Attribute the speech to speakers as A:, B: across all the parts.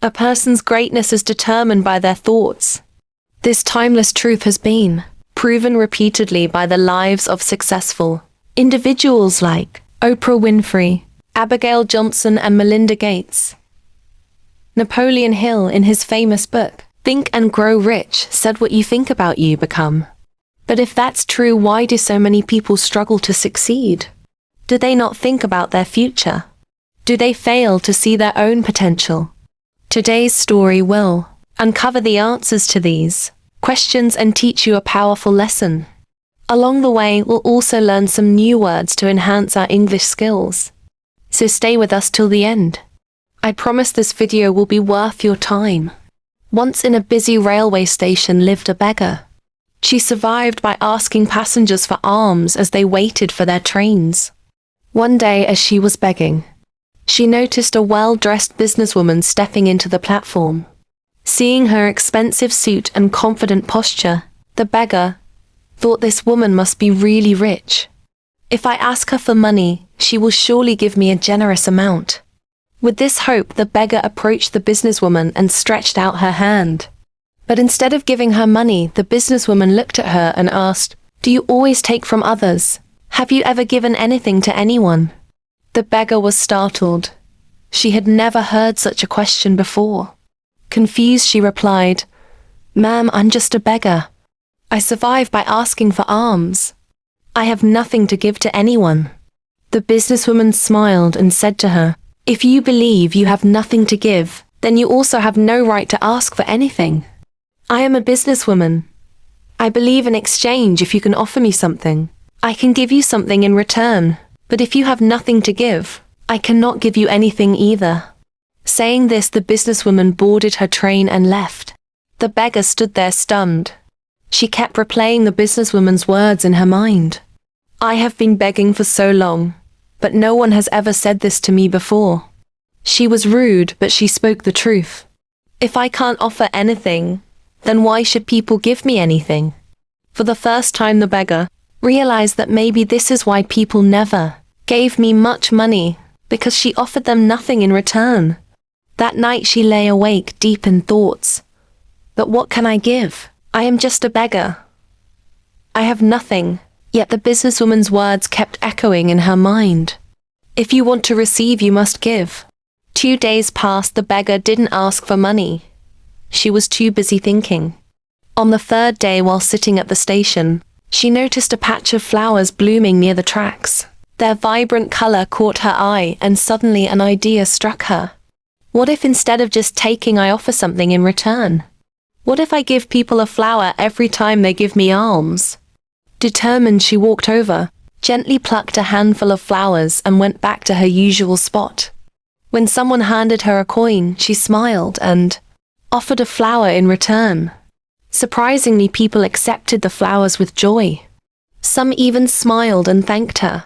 A: A person's greatness is determined by their thoughts. This timeless truth has been proven repeatedly by the lives of successful individuals like Oprah Winfrey, Abigail Johnson, and Melinda Gates. Napoleon Hill, in his famous book, Think and Grow Rich, said what you think about you become. But if that's true, why do so many people struggle to succeed? Do they not think about their future? Do they fail to see their own potential? Today's story will uncover the answers to these questions and teach you a powerful lesson. Along the way, we'll also learn some new words to enhance our English skills. So stay with us till the end. I promise this video will be worth your time. Once in a busy railway station lived a beggar. She survived by asking passengers for alms as they waited for their trains. One day, as she was begging, she noticed a well-dressed businesswoman stepping into the platform. Seeing her expensive suit and confident posture, the beggar thought this woman must be really rich. If I ask her for money, she will surely give me a generous amount. With this hope, the beggar approached the businesswoman and stretched out her hand. But instead of giving her money, the businesswoman looked at her and asked, "Do you always take from others? Have you ever given anything to anyone?" The beggar was startled. She had never heard such a question before. Confused, she replied, "Ma'am, I'm just a beggar. I survive by asking for alms. I have nothing to give to anyone." The businesswoman smiled and said to her, "If you believe you have nothing to give, then you also have no right to ask for anything. I am a businesswoman. I believe in exchange. If you can offer me something, I can give you something in return. But if you have nothing to give, I cannot give you anything either." Saying this, the businesswoman boarded her train and left. The beggar stood there stunned. She kept replaying the businesswoman's words in her mind. "I have been begging for so long, but no one has ever said this to me before." She was rude, but she spoke the truth. If I can't offer anything, then why should people give me anything? For the first time, the beggar realized that maybe this is why people never gave me much money, because she offered them nothing in return. That night she lay awake, deep in thoughts. But what can I give? I am just a beggar. I have nothing. Yet the businesswoman's words kept echoing in her mind. If you want to receive, you must give. 2 days passed. The beggar didn't ask for money. She was too busy thinking. On the 3rd day, while sitting at the station, she noticed a patch of flowers blooming near the tracks. Their vibrant color caught her eye, and suddenly an idea struck her. What if instead of just taking, I offer something in return? What if I give people a flower every time they give me alms? Determined, she walked over, gently plucked a handful of flowers, and went back to her usual spot. When someone handed her a coin, she smiled and offered a flower in return. Surprisingly, people accepted the flowers with joy. Some even smiled and thanked her.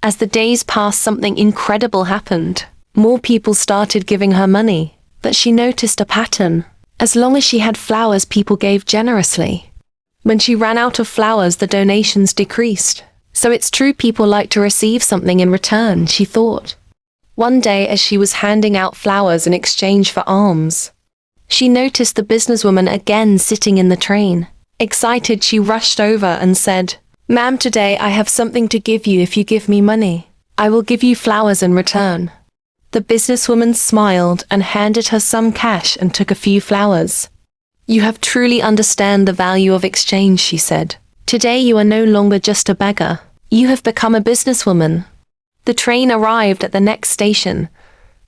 A: As the days passed, something incredible happened. More people started giving her money, but she noticed a pattern. As long as she had flowers, people gave generously. When she ran out of flowers, the donations decreased. So it's true, people like to receive something in return, she thought. One day, as she was handing out flowers in exchange for alms, she noticed the businesswoman again sitting in the train. Excited, she rushed over and said, "Ma'am, today I have something to give you. If you give me money, I will give you flowers in return." The businesswoman smiled and handed her some cash and took a few flowers. "You have truly understand the value of exchange," she said. "Today you are no longer just a beggar. You have become a businesswoman." The train arrived at the next station,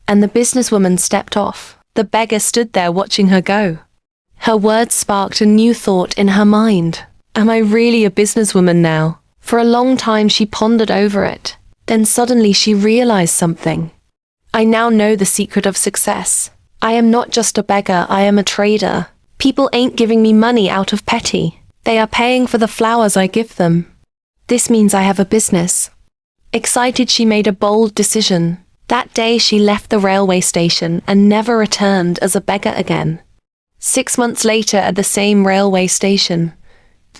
A: and the businesswoman stepped off. The beggar stood there watching her go. Her words sparked a new thought in her mind. Am I really a businesswoman now? For a long time she pondered over it. Then suddenly she realized something. I now know the secret of success. I am not just a beggar, I am a trader. People ain't giving me money out of pity. They are paying for the flowers I give them. This means I have a business. Excited, she made a bold decision. That day she left the railway station and never returned as a beggar again. 6 months later, at the same railway station,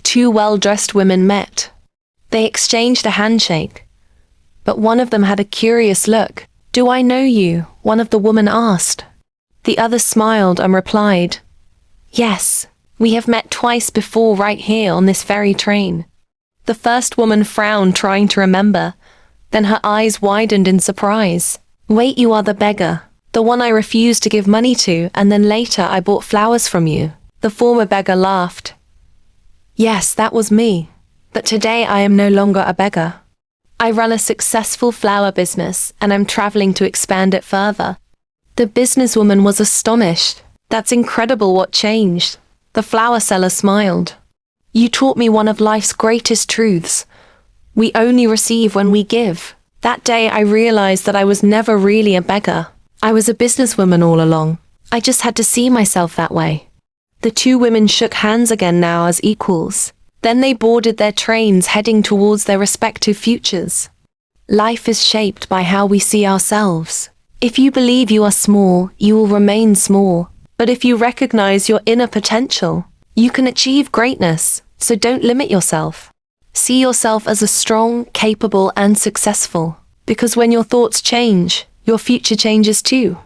A: 2 well-dressed women met. They exchanged a handshake, but one of them had a curious look. "Do I know you?" one of the women asked. The other smiled and replied, "Yes, we have met twice before right here on this very train." The first woman frowned, trying to remember. Then her eyes widened in surprise. "Wait, you are the beggar. The one I refused to give money to, and then later I bought flowers from you." The former beggar laughed. "Yes, that was me. But today I am no longer a beggar. I run a successful flower business, and I'm traveling to expand it further." The businesswoman was astonished. "That's incredible, what changed?" The flower seller smiled. "You taught me one of life's greatest truths. We only receive when we give." That day I realized that I was never really a beggar. I was a businesswoman all along. I just had to see myself that way. The two women shook hands again, now as equals. Then they boarded their trains, heading towards their respective futures. Life is shaped by how we see ourselves. If you believe you are small, you will remain small. But if you recognize your inner potential, you can achieve greatness. So don't limit yourself. See yourself as a strong, capable, and successful. Because when your thoughts change, your future changes too.